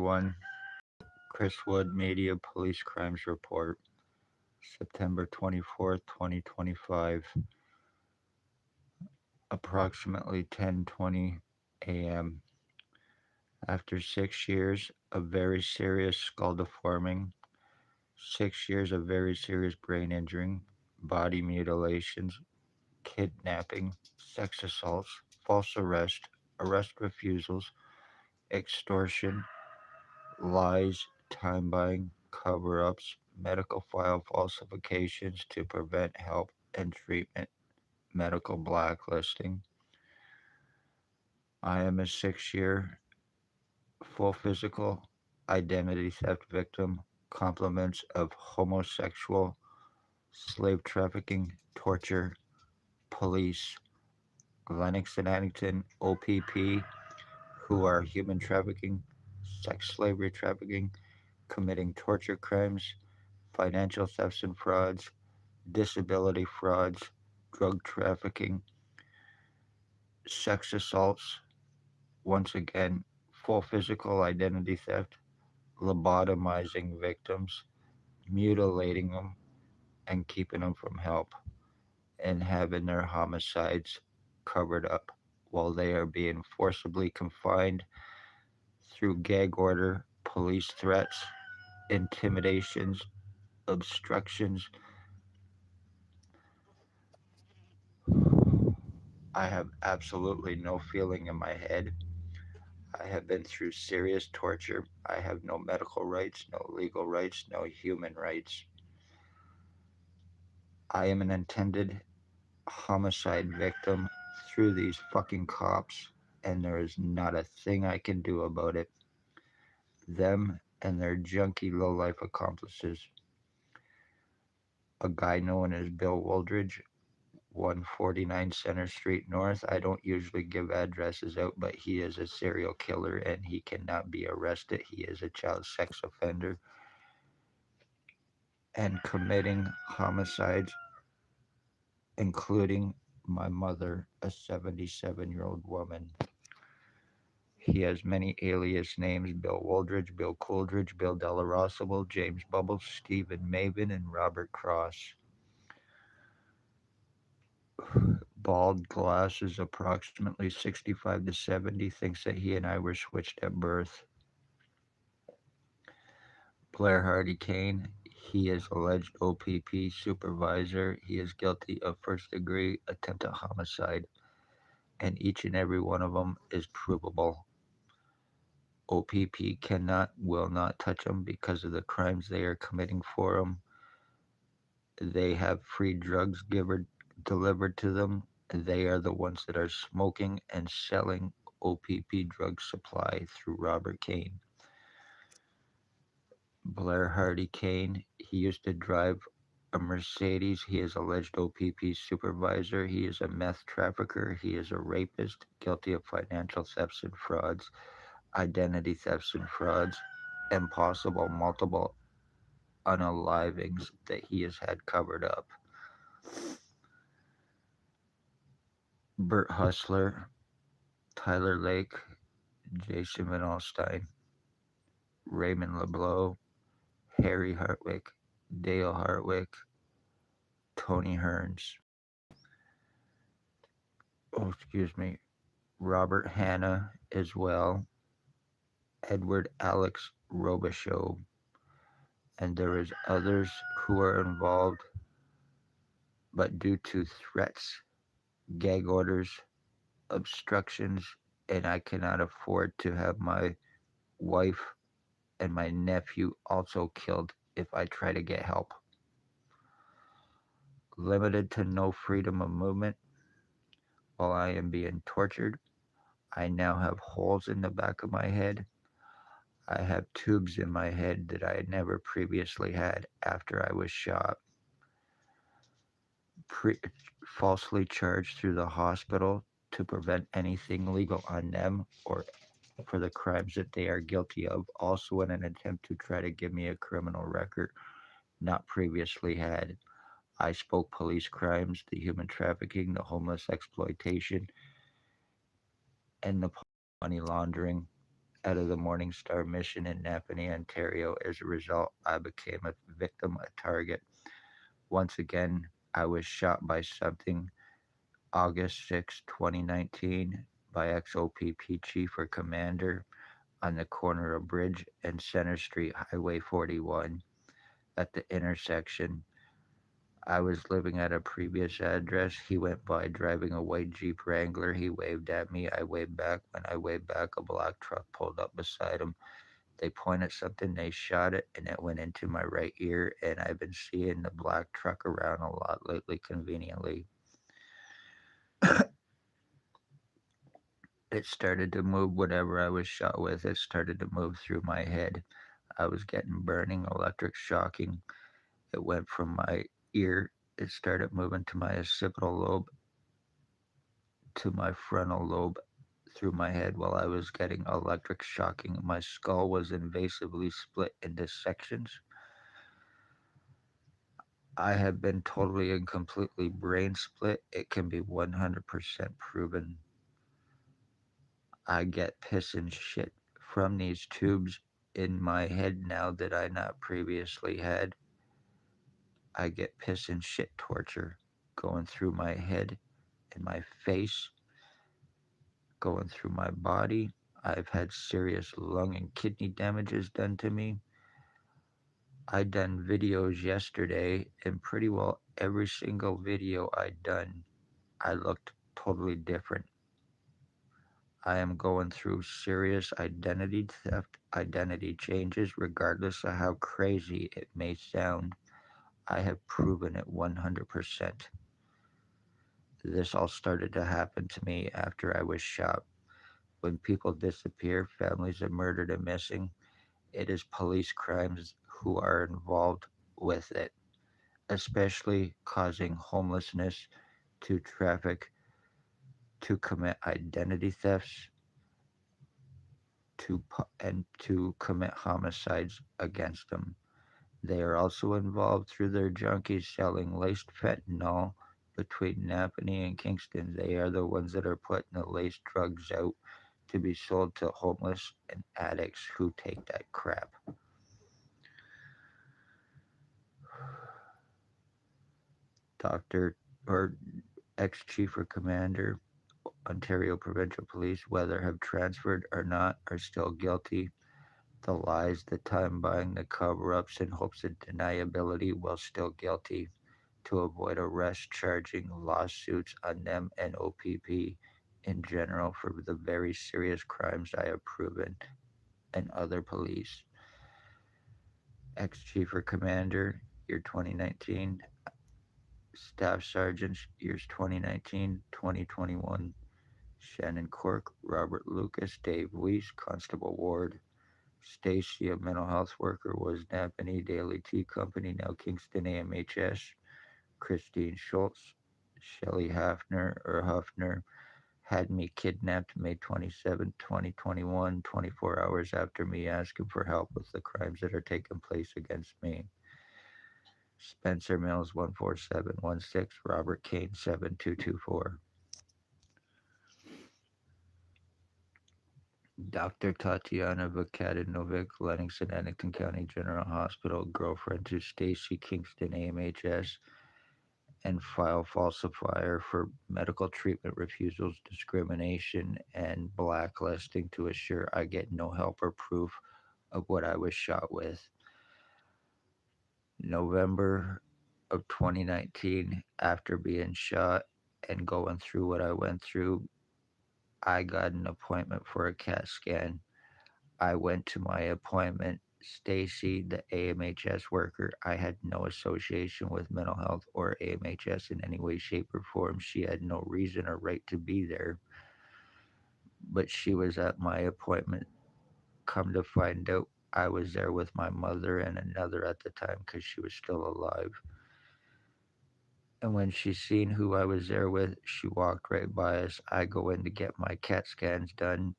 1, Chris Wood Media Police Crimes Report, September 24th, 2025, approximately 10:20 a.m. After 6 years of very serious skull deforming, 6 years of very serious brain injuring, body mutilations, kidnapping, sex assaults, false arrest, arrest refusals, extortion, lies, time buying, cover ups, medical file falsifications to prevent help and treatment, medical blacklisting. I am a 6 year full physical identity theft victim, compliments of homosexual, slave trafficking, torture, police, Lennox and Addington, OPP, who are human trafficking, sex slavery trafficking, committing torture crimes, financial thefts and frauds, disability frauds, drug trafficking, sex assaults, once again, full physical identity theft, lobotomizing victims, mutilating them, and keeping them from help, and having their homicides covered up while they are being forcibly confined through gag order, police threats, intimidations, obstructions. I have absolutely no feeling in my head. I have been through serious torture. I have no medical rights, no legal rights, no human rights. I am an intended homicide victim through these fucking cops, and there is not a thing I can do about it. Them and their junky low-life accomplices. A guy known as Bill Woldridge, 149 Center Street North. I don't usually give addresses out, but he is a serial killer and he cannot be arrested. He is a child sex offender and committing homicides, including my mother, a 77-year-old woman. He has many alias names: Bill Woldridge, Bill Coolidge, Bill Delarossable, James Bubbles, Stephen Maven, and Robert Cross. Bald, glasses, approximately 65 to 70, thinks that he and I were switched at birth. Blair Hardy Kane, he is alleged OPP supervisor. He is guilty of first degree attempted homicide, and each and every one of them is provable. OPP cannot, will not touch them because of the crimes they are committing for them. They have free drugs delivered to them. They are the ones that are smoking and selling OPP drug supply through Robert Kane. Blair Hardy Kane, he used to drive a Mercedes. He is alleged OPP supervisor. He is a meth trafficker. He is a rapist, guilty of financial thefts and frauds, identity thefts and frauds, and possible multiple unalivings that he has had covered up. Bert Hustler, Tyler Lake, Jason Van Alstyne, Raymond LeBlanc, Harry Hartwick, Dale Hartwick, Tony Hearns, Robert Hanna as well, Edward Alex Robichaud, and there is others who are involved, but due to threats, gag orders, obstructions, and I cannot afford to have my wife and my nephew also killed if I try to get help. Limited to no freedom of movement while I am being tortured. I now have holes in the back of my head. I have tubes in my head that I had never previously had after I was shot. Falsely charged through the hospital to prevent anything legal on them or for the crimes that they are guilty of, also in an attempt to try to give me a criminal record not previously had. I spoke police crimes, the human trafficking, the homeless exploitation, and the money laundering out of the Morning Star mission in Napanee, Ontario. As a result, I became a victim, a target. Once again, I was shot by something August 6, 2019, by ex-OPP chief or commander on the corner of Bridge and Center Street, Highway 41, at the intersection. I was living at a previous address. He went by driving a white Jeep Wrangler. He waved at me. I waved back. When I waved back, a black truck pulled up beside him. They pointed something, they shot it, and it went into my right ear. And I've been seeing the black truck around a lot lately, conveniently. It started to move whatever I was shot with. It started to move through my head. I was getting burning, electric shocking. It went from my ear. It started moving to my occipital lobe, to my frontal lobe, through my head while I was getting electric shocking. My skull was invasively split into sections. I have been totally and completely brain split. It can be 100% proven. I get piss and shit from these tubes in my head now that I not previously had. I get piss and shit torture going through my head and my face, going through my body. I've had serious lung and kidney damages done to me. I done videos yesterday, and pretty well every single video I done, I looked totally different. I am going through serious identity theft, identity changes, regardless of how crazy it may sound. I have proven it 100%. This all started to happen to me after I was shot. When people disappear, families are murdered and missing, it is police crimes who are involved with it, especially causing homelessness, to traffic, to commit identity thefts, and to commit homicides against them. They are also involved through their junkies selling laced fentanyl between Napanee and Kingston. They are the ones that are putting the laced drugs out to be sold to homeless and addicts who take that crap. Dr. or ex-chief or commander, Ontario Provincial Police, whether have transferred or not, are still guilty. The lies, the time buying, the cover-ups in hopes of deniability, while still guilty, to avoid arrest, charging lawsuits on them and OPP in general for the very serious crimes I have proven, and other police. Ex-chief or commander, year 2019. Staff sergeants, years 2019, 2021. Shannon Cork, Robert Lucas, Dave Weiss, Constable Ward. Stacy, a mental health worker, was Napanee Daily Tea Company, now Kingston AMHS. Christine Schultz, Shelley Hafner or Huffner, had me kidnapped May 27, 2021, 24 hours after me asking for help with the crimes that are taking place against me. Spencer Mills 14716, Robert Kane 7224. Dr. Tatiana Vukadinovic, Lennoxon, Ennington County General Hospital, girlfriend to Stacy Kingston AMHS, and file falsifier for medical treatment refusals, discrimination, and blacklisting to assure I get no help or proof of what I was shot with. November of 2019, after being shot and going through what I went through, I got an appointment for a CAT scan. I went to my appointment. Stacy, the AMHS worker, I had no association with mental health or AMHS in any way, shape, or form. She had no reason or right to be there, but she was at my appointment. Come to find out, I was there with my mother and another at the time because she was still alive. And when she seen who I was there with, she walked right by us. I go in to get my CAT scans done.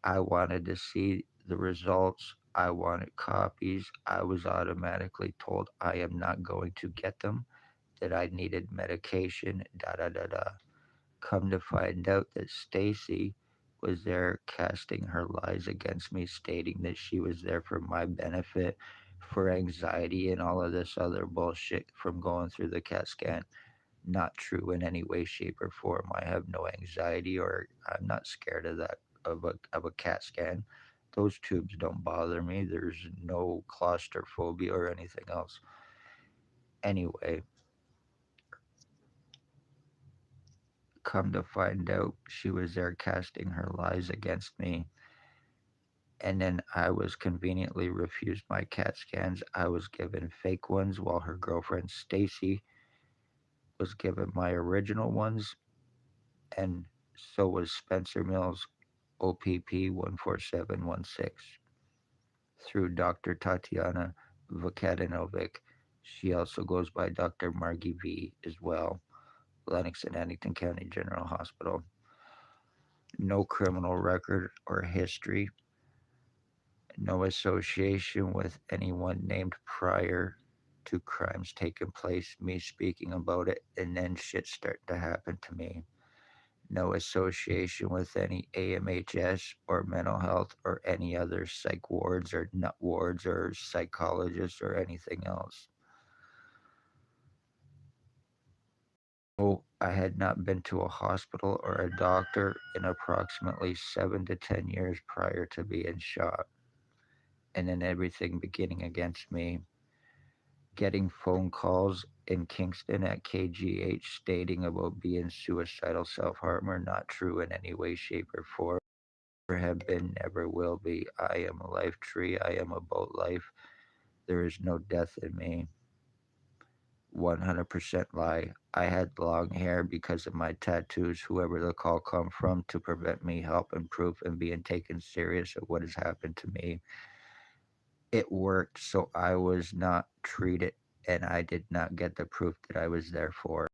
I wanted to see the results. I wanted copies. I was automatically told I am not going to get them, that I needed medication, da da da da. Come to find out that Stacy was there casting her lies against me, stating that she was there for my benefit, for anxiety, and all of this other bullshit from going through the CAT scan. Not true in any way, shape, or form. I have no anxiety, or I'm not scared of that of a CAT scan. Those tubes don't bother me. There's no claustrophobia or anything else. Anyway, come to find out, she was there casting her lies against me. And then I was conveniently refused my CAT scans. I was given fake ones while her girlfriend Stacy was given my original ones, and so was Spencer Mills OPP 14716 through Dr. Tatiana Vukadinovic. She also goes by Dr. Margie V as well, Lennox and Addington County General Hospital. No criminal record or history, no association with anyone named prior to crimes taking place, me speaking about it, and then shit starting to happen to me. No association with any AMHS or mental health or any other psych wards or nut wards or psychologists or anything else. Oh, I had not been to a hospital or a doctor in approximately 7 to 10 years prior to being shot. And then everything beginning against me. Getting phone calls in Kingston at KGH stating about being suicidal self harm are not true in any way, shape, or form. Never have been, never will be. I am a life tree. I am about life. There is no death in me. 100% lie. I had long hair because of my tattoos, whoever the call come from, to prevent me help and proof and being taken serious of what has happened to me. It worked, so I was not treated and I did not get the proof that I was there for.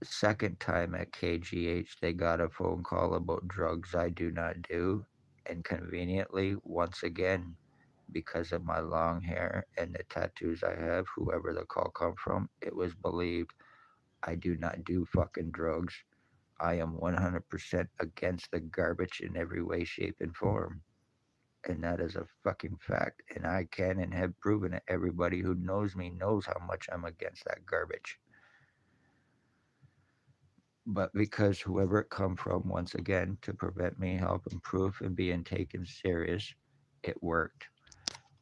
Second time at KGH, they got a phone call about drugs I do not do. And conveniently, once again, because of my long hair and the tattoos I have, whoever the call come from, it was believed I do not do fucking drugs. I am 100% against the garbage in every way, shape, and form. And that is a fucking fact. And I can and have proven it. Everybody who knows me knows how much I'm against that garbage. But because whoever it come from, once again, to prevent me help and proof and being taken serious, it worked.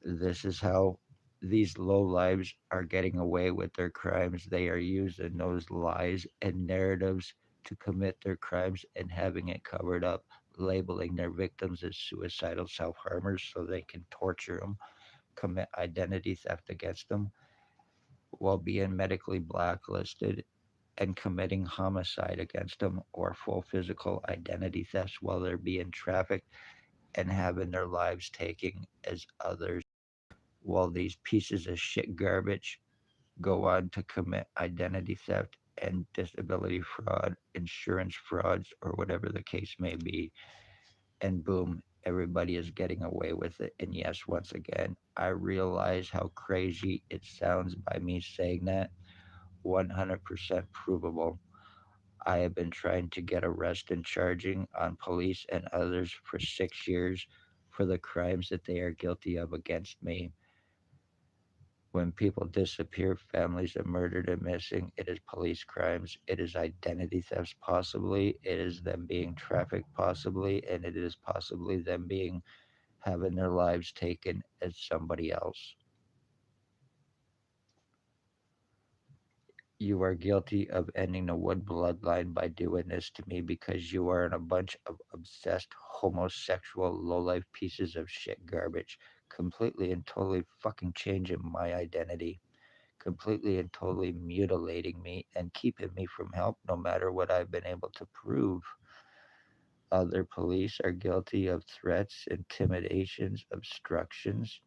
This is how these low lives are getting away with their crimes. They are using those lies and narratives to commit their crimes and having it covered up, labeling their victims as suicidal self harmers so they can torture them, commit identity theft against them while being medically blacklisted, and committing homicide against them or full physical identity thefts while they're being trafficked and having their lives taken as others, while these pieces of shit garbage go on to commit identity theft and disability fraud, insurance frauds, or whatever the case may be. And boom, everybody is getting away with it. And yes, once again, I realize how crazy it sounds by me saying that. 100% provable. I have been trying to get arrest and charging on police and others for 6 years for the crimes that they are guilty of against me. When people disappear, families are murdered and missing, it is police crimes, it is identity thefts possibly, it is them being trafficked possibly, and it is possibly them being having their lives taken as somebody else. You are guilty of ending the Wood bloodline by doing this to me because you are in a bunch of obsessed homosexual lowlife pieces of shit garbage, completely and totally fucking changing my identity, completely and totally mutilating me and keeping me from help no matter what I've been able to prove. Other police are guilty of threats, intimidations, obstructions.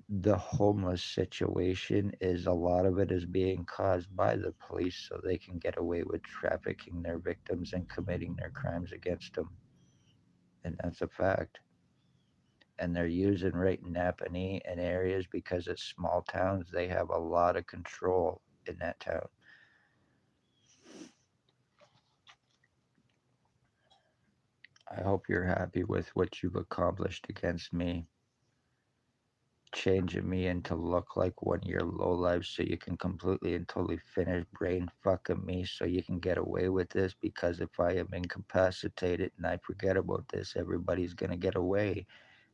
The homeless situation is a lot of it is being caused by the police so they can get away with trafficking their victims and committing their crimes against them. And that's a fact. And they're using right in Napanee and areas because it's small towns. They have a lot of control in that town. I hope you're happy with what you've accomplished against me, changing me into look like one of your lowlifes so you can completely and totally finish brain fucking me so you can get away with this. Because if I am incapacitated and I forget about this, everybody's going to get away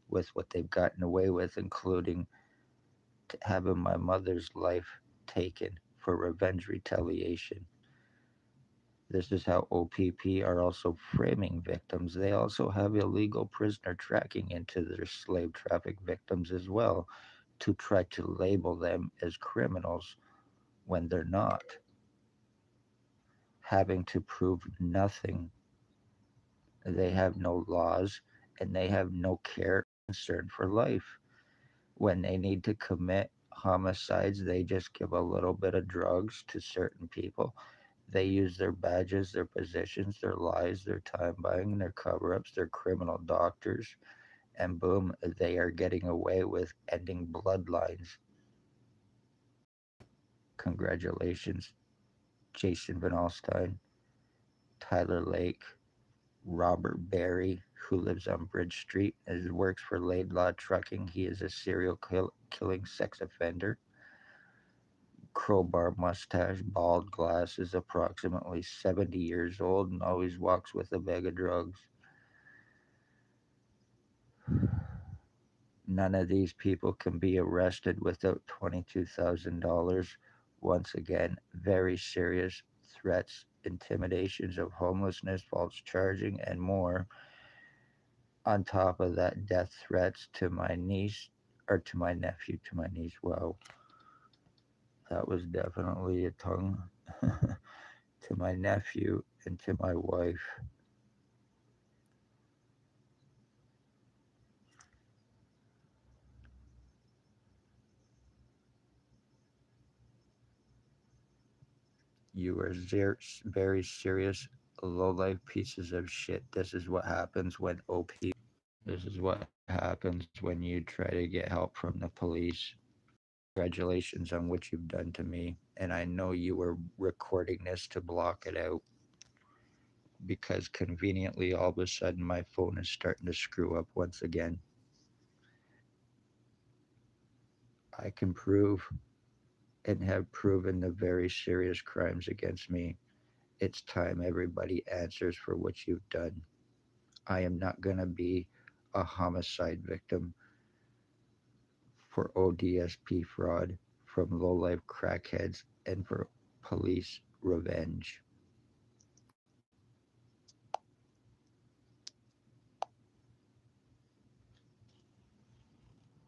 with what they've gotten away with, including having my mother's life taken for revenge retaliation. This is how OPP are also framing victims. They also have illegal prisoner tracking into their slave traffic victims as well to try to label them as criminals when they're not, having to prove nothing. They have no laws and they have no care concern for life. When they need to commit homicides, they just give a little bit of drugs to certain people. They use their badges, their positions, their lies, their time buying, their cover ups, their criminal doctors, and boom, they are getting away with ending bloodlines. Congratulations, Jason Van Alstyne, Tyler Lake, Robert Berry, who lives on Bridge Street and works for Laidlaw Trucking. He is a killing sex offender. Crowbar mustache, bald glasses, approximately 70 years old, and always walks with a bag of drugs. None of these people can be arrested without $22,000. Once again, very serious threats, intimidations of homelessness, false charging, and more. On top of that, death threats to my niece, or to my nephew, to my niece. Wow, that was definitely a tongue. To my nephew and to my wife. You are very serious, low life pieces of shit. This is what happens when OP. This is what happens when you try to get help from the police. Congratulations on what you've done to me. And I know you were recording this to block it out because conveniently all of a sudden my phone is starting to screw up once again. I can prove and have proven the very serious crimes against me. It's time everybody answers for what you've done. I am not going to be a homicide victim for ODSP fraud from low life crackheads and for police revenge.